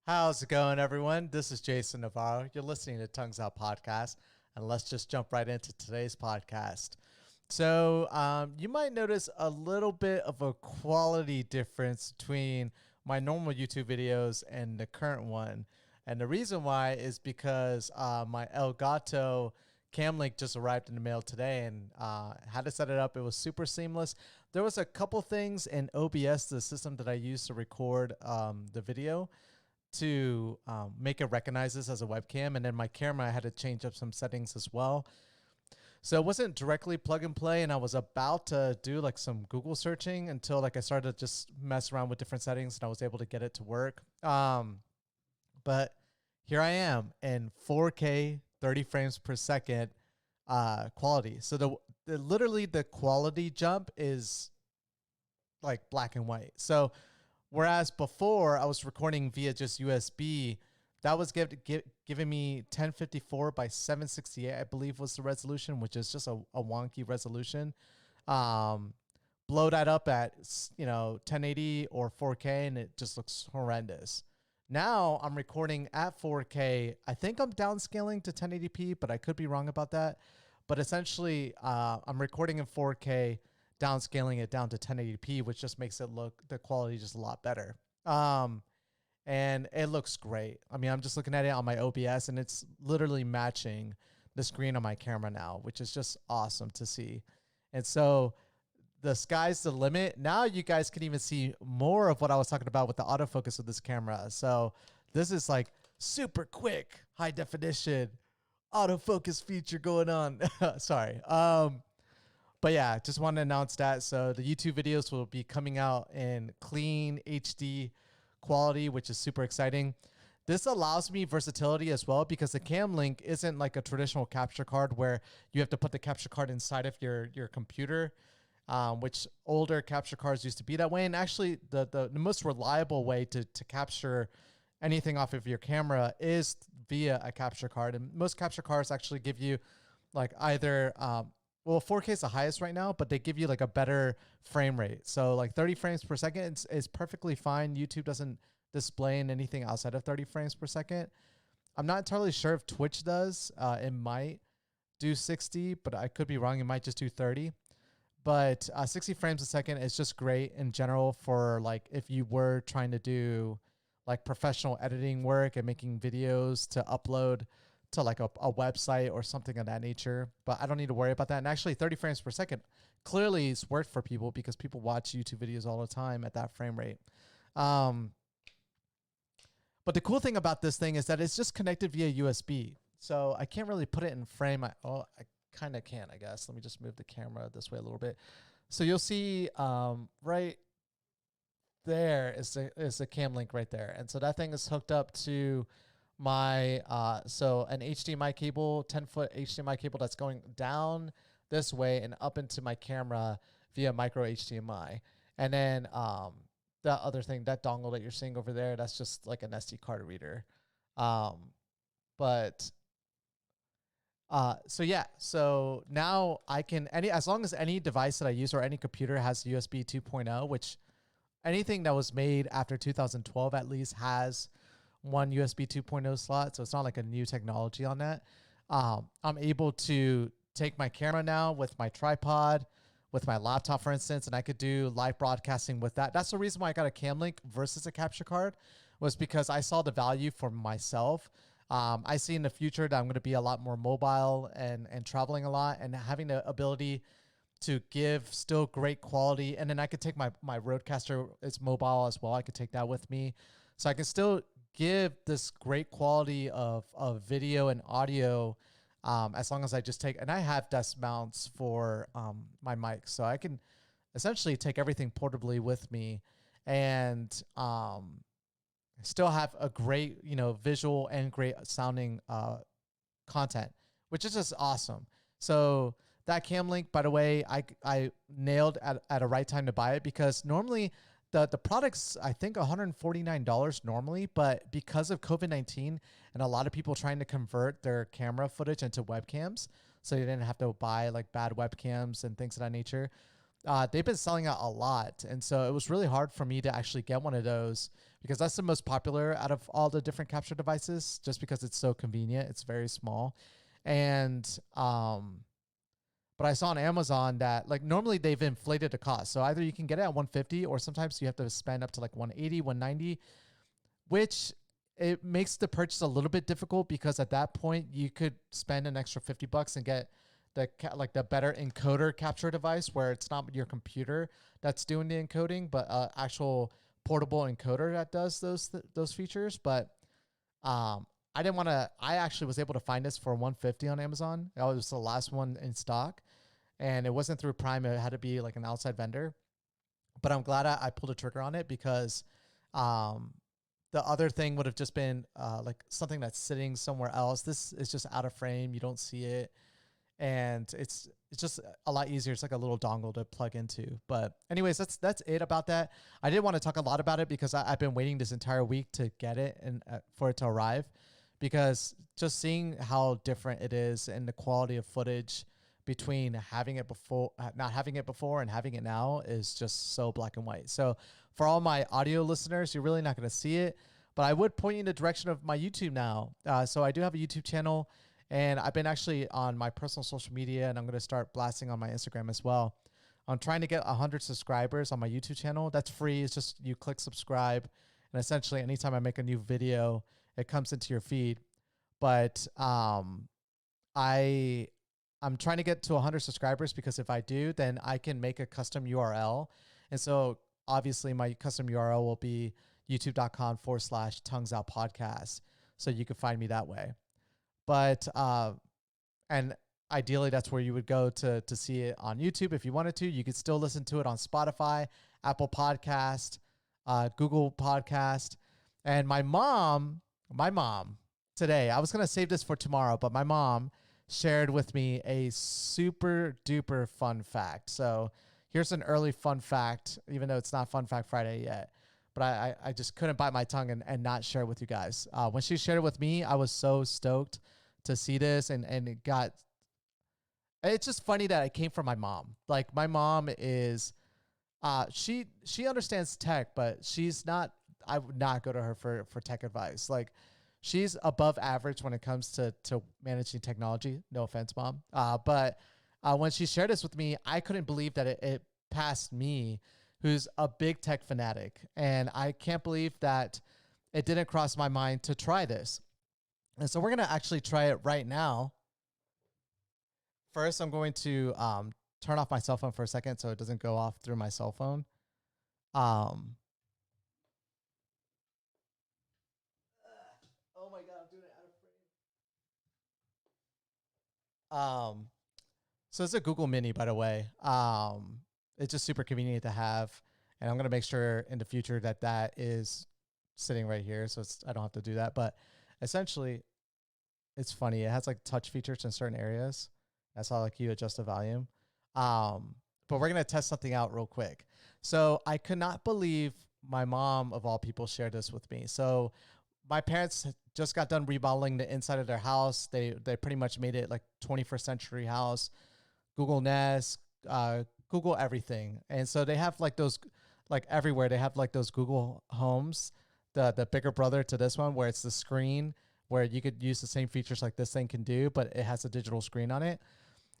How's it going, everyone? This is Jason Navarro. You're listening to Tongues Out Podcast, and let's just jump right into today's podcast. You might notice a little bit of a quality difference between my normal YouTube videos and the current one. And the reason why is because my Elgato Camlink just arrived in the mail today and had to set it up. It was super seamless. There was a couple things in OBS, the system that I use to record the video, to make it recognize this as a webcam. And then my camera, I had to change up some settings as well. So it wasn't directly plug and play, and I was about to do like some Google searching until like I started to just mess around with different settings and I was able to get it to work. But here I am in 4K, 30 frames per second quality. So literally the quality jump is like black and white. So whereas before I was recording via just USB, that was giving me 1054 by 768, I believe was the resolution, which is just a wonky resolution. Blow that up at 1080 or 4K, and it just looks horrendous. Now I'm recording at 4K. I think I'm downscaling to 1080p, but I could be wrong about that. But essentially, I'm recording in 4K, downscaling it down to 1080p, which just makes it look, the quality just a lot better. And it looks great. I mean, I'm just looking at it on my OBS and it's literally matching the screen on my camera now, which is just awesome to see. And so the sky's the limit. Now you guys can even see more of what I was talking about with the autofocus of this camera. So this is like super quick, high definition autofocus feature going on. Sorry. But yeah, just want to announce that. So the YouTube videos will be coming out in clean HD quality, which is super exciting. This allows me versatility as well because the Camlink isn't like a traditional capture card where you have to put the capture card inside of your computer, which older capture cards used to be that way. And actually the most reliable way to capture anything off of your camera is via a capture card. And most capture cards actually give you like either, 4K is the highest right now, but they give you like a better frame rate. So like 30 frames per second is perfectly fine. YouTube doesn't display in anything outside of 30 frames per second. I'm not entirely sure if Twitch does. It might do 60, but I could be wrong. It might just do 30. But 60 frames a second is just great in general for like if you were trying to do like professional editing work and making videos to upload to like a website or something of that nature. But I don't need to worry about that. And actually 30 frames per second clearly is worked for people because people watch YouTube videos all the time at that frame rate. But the cool thing about this thing is that it's just connected via USB. So I can't really put it in frame. I kind of can, I guess. Let me just move the camera this way a little bit. So you'll see right there is the Camlink right there. And so that thing is hooked up to my so an HDMI cable, 10-foot HDMI cable that's going down this way and up into my camera via micro HDMI. And then the other thing, that dongle that you're seeing over there, that's just like an SD card reader. So now I can as long as any device that I use or any computer has USB 2.0, which anything that was made after 2012 at least has one USB 2.0 slot. So it's not like a new technology on that. I'm able to take my camera now with my tripod, with my laptop, for instance, and I could do live broadcasting with that. That's the reason why I got a Camlink versus a capture card, was because I saw the value for myself. I see in the future that I'm going to be a lot more mobile and traveling a lot, and having the ability to give still great quality. And then I could take my Rodecaster, it's mobile as well. I could take that with me. So I can still give this great quality of video and audio as long as I just take, and I have desk mounts for my mic. So I can essentially take everything portably with me and still have a great, visual and great sounding content, which is just awesome. So that Camlink, by the way, I nailed at a right time to buy it because normally the product's, I think, $149 normally, but because of COVID-19 and a lot of people trying to convert their camera footage into webcams, so you didn't have to buy like bad webcams and things of that nature, they've been selling out a lot. And so it was really hard for me to actually get one of those because that's the most popular out of all the different capture devices, just because it's so convenient. It's very small. And, but I saw on Amazon that like normally they've inflated the cost. So either you can get it at 150 or sometimes you have to spend up to like 180, 190, which it makes the purchase a little bit difficult because at that point you could spend an extra $50 and get the better encoder capture device where it's not your computer that's doing the encoding, but actual portable encoder that does those features. But I didn't want to. I actually was able to find this for 150 on Amazon. That was the last one in stock, and it wasn't through Prime. It had to be like an outside vendor. But I'm glad I pulled a trigger on it because the other thing would have just been like something that's sitting somewhere else. This is just out of frame. You don't see it. And it's just a lot easier. It's like a little dongle to plug into. But anyways, that's it about that. I didn't want to talk a lot about it because I've been waiting this entire week to get it and for it to arrive, because just seeing how different it is and the quality of footage between having it before, not having it before and having it now is just so black and white. So for all my audio listeners, you're really not going to see it, but I would point you in the direction of my YouTube now. So I do have a YouTube channel. And I've been actually on my personal social media, and I'm going to start blasting on my Instagram as well. I'm trying to get 100 subscribers on my YouTube channel. That's free. It's just you click subscribe, and essentially anytime I make a new video, it comes into your feed. But I'm trying to get to 100 subscribers because if I do, then I can make a custom URL. And so obviously my custom URL will be youtube.com/tonguesoutpodcast. So you can find me that way. But, and ideally that's where you would go to see it on YouTube. If you wanted to, you could still listen to it on Spotify, Apple Podcast, Google Podcast. And my mom today, I was going to save this for tomorrow, but my mom shared with me a super duper fun fact. So here's an early fun fact, even though it's not Fun Fact Friday yet. But I just couldn't bite my tongue and not share it with you guys. When she shared it with me, I was so stoked to see this. And it's just funny that it came from my mom. Like my mom is, she understands tech, but she's not, I would not go to her for tech advice. Like she's above average when it comes to managing technology. No offense, Mom. But when she shared this with me, I couldn't believe that it passed me, who's a big tech fanatic. And I can't believe that it didn't cross my mind to try this. And so we're going to actually try it right now. First, I'm going to turn off my cell phone for a second so it doesn't go off through my cell phone. Oh my God, I'm doing it out of frame. So it's a Google Mini, by the way. It's just super convenient to have. And I'm going to make sure in the future that is sitting right here. So I don't have to do that. But essentially, it's funny. It has like touch features in certain areas. That's how like you adjust the volume. But we're going to test something out real quick. So I could not believe my mom, of all people, shared this with me. So my parents just got done remodeling the inside of their house. They pretty much made it like 21st century house, Google Nest, Google everything. And so they have like those, like everywhere, they have like those Google Homes, the bigger brother to this one, where it's the screen where you could use the same features like this thing can do, but it has a digital screen on it.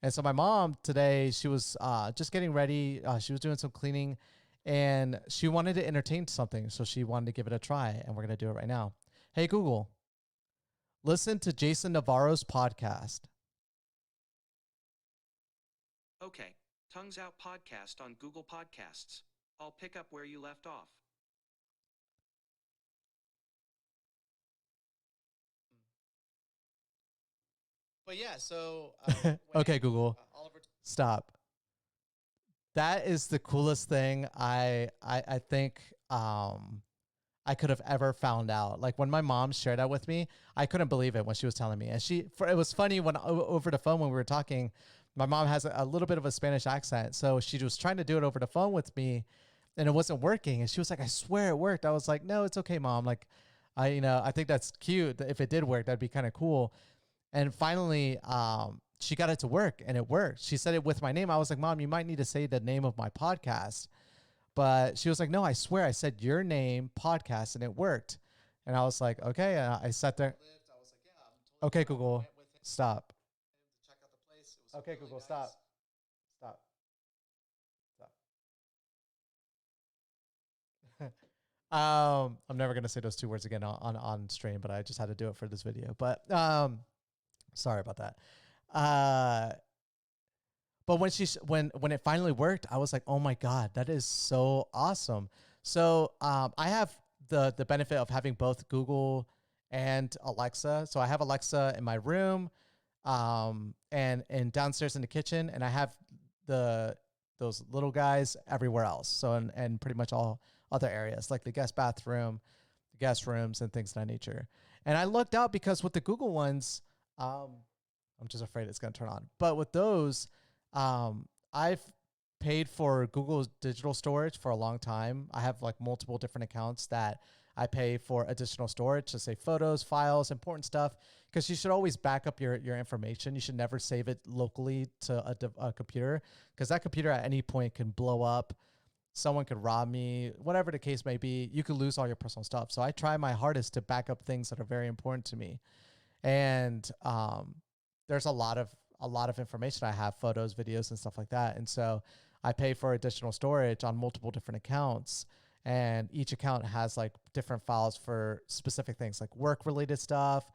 And so my mom today, she was just getting ready. She was doing some cleaning and she wanted to entertain something. So she wanted to give it a try, and we're going to do it right now. Hey, Google, listen to Jason Navarro's podcast. Okay, Tongues Out Podcast on Google Podcasts. I'll pick up where you left off. But yeah, so okay, Google, stop. That is the coolest thing I think I could have ever found out. Like when my mom shared that with me, I couldn't believe it when she was telling me. And it was funny when over the phone when we were talking. My mom has a little bit of a Spanish accent, so she was trying to do it over the phone with me, and it wasn't working. And she was like, "I swear it worked." I was like, "No, it's okay, Mom. Like, I think that's cute. If it did work, that'd be kind of cool." And finally, she got it to work, and it worked. She said it with my name. I was like, "Mom, you might need to say the name of my podcast." But she was like, no, I swear I said your name, podcast, and it worked. And I was like, okay. And I sat there. Okay, Google, stop. Okay, Google, stop. Stop. Stop. I'm never gonna say those two words again on stream, but I just had to do it for this video. But sorry about that. But when it finally worked, I was like, oh my god, that is so awesome. So I have the benefit of having both Google and Alexa. So I have Alexa in my room, and downstairs in the kitchen, and I have those little guys everywhere else. So and pretty much all other areas like the guest bathroom, the guest rooms, and things of that nature. And I looked out because with the Google ones, I'm just afraid it's going to turn on. But with those, I've paid for Google's digital storage for a long time. I have like multiple different accounts that I pay for additional storage to say photos, files, important stuff, because you should always back up your information. You should never save it locally to a computer, because that computer at any point can blow up. Someone could rob me, whatever the case may be. You could lose all your personal stuff. So I try my hardest to back up things that are very important to me. And there's a lot of information. I have photos, videos, and stuff like that. And so I pay for additional storage on multiple different accounts. And each account has like different files for specific things, like work related stuff,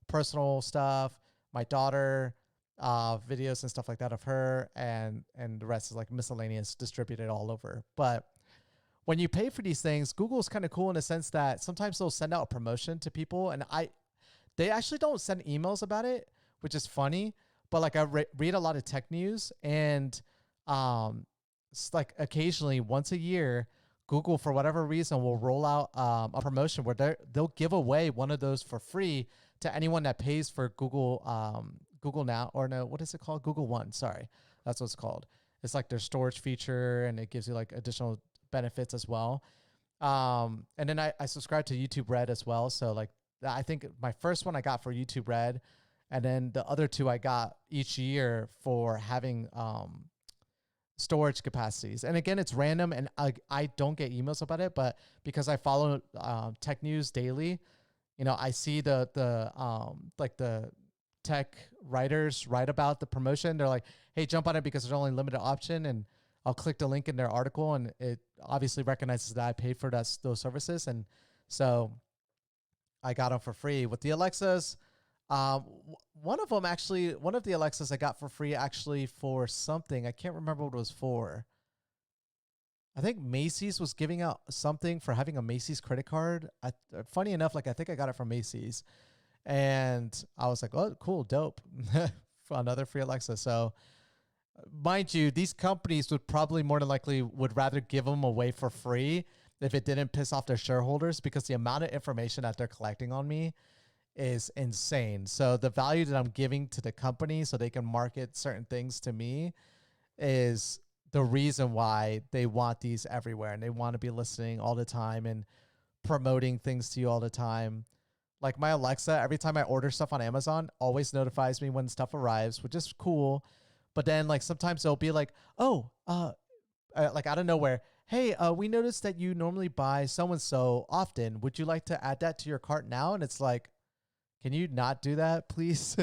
personal stuff, my daughter, videos and stuff like that of her, and the rest is like miscellaneous, distributed all over. But when you pay for these things, Google's kind of cool in the sense that sometimes they'll send out a promotion to people, and they actually don't send emails about it, which is funny. But like I read a lot of tech news, and it's like occasionally once a year, Google, for whatever reason, will roll out a promotion where they'll give away one of those for free to anyone that pays for Google Now, or no, what is it called? Google One. Sorry, that's what it's called. It's like their storage feature, and it gives you like additional benefits as well. And then I subscribe to YouTube Red as well. So like I think my first one I got for YouTube Red, and then the other two I got each year for having storage capacities. And again, it's random, and I don't get emails about it, but because I follow tech news daily, you know, I see the tech writers write about the promotion. They're like, hey, jump on it because there's only a limited option, and I'll click the link in their article, and it obviously recognizes that I paid for those services. And so I got them for free. With the Alexas, one of the Alexas I got for free actually for something. I can't remember what it was for. I think Macy's was giving out something for having a Macy's credit card. Funny enough, like I think I got it from Macy's, and I was like, oh, cool, dope. For another free Alexa. So mind you, these companies would probably more than likely would rather give them away for free if it didn't piss off their shareholders, because the amount of information that they're collecting on me is insane. So the value that I'm giving to the company so they can market certain things to me is the reason why they want these everywhere, and they want to be listening all the time and promoting things to you all the time. Like my Alexa, every time I order stuff on Amazon, always notifies me when stuff arrives, which is cool. But then like sometimes they'll be like, oh, like out of nowhere, hey, we noticed that you normally buy so-and-so often. Would you like to add that to your cart now? And it's like, can you not do that, please?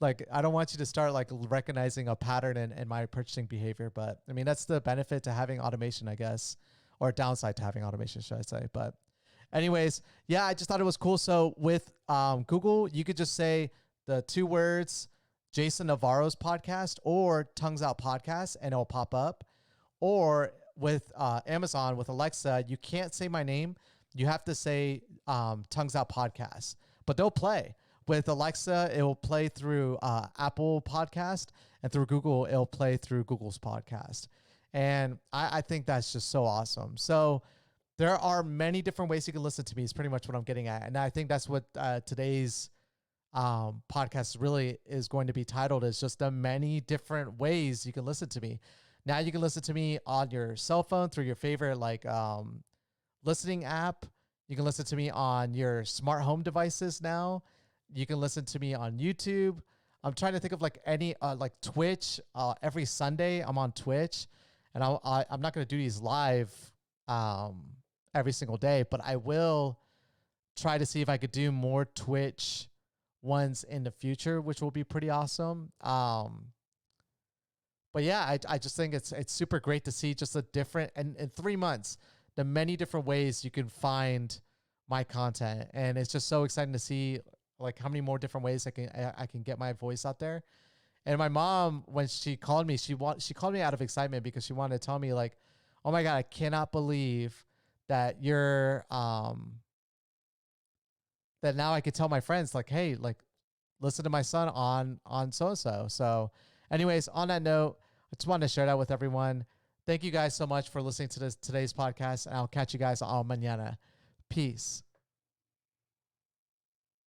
Like, I don't want you to start like recognizing a pattern in my purchasing behavior. But I mean, that's the benefit to having automation, I guess, or downside to having automation, should I say. But anyways, yeah, I just thought it was cool. So with Google, you could just say the two words, Jason Navarro's podcast or Tongues Out Podcast, and it'll pop up. Or with Amazon, with Alexa, you can't say my name. You have to say Tongues Out Podcast. But they'll play. With Alexa, it will play through Apple Podcast, and through Google, it'll play through Google's podcast. And I think that's just so awesome. So there are many different ways you can listen to me is pretty much what I'm getting at. And I think that's what today's podcast really is going to be titled, is just the many different ways you can listen to me. Now you can listen to me on your cell phone through your favorite like listening app. You can listen to me on your smart home devices now. You can listen to me on YouTube. I'm trying to think of like any like Twitch. Every Sunday I'm on Twitch, and I'm not going to do these live um, every single day, but I will try to see if I could do more Twitch ones in the future, which will be pretty awesome. But yeah, I just think it's super great to see just a different, and in 3 months, the many different ways you can find my content. And it's just so exciting to see like how many more different ways I can get my voice out there. And my mom, when she called me, she called me out of excitement because she wanted to tell me like, oh my God, I cannot believe that you're that now I could tell my friends like, hey, like listen to my son on so and so. So anyways, on that note, I just wanted to share that with everyone. Thank you guys so much for listening to today's podcast, and I'll catch you guys all mañana. Peace.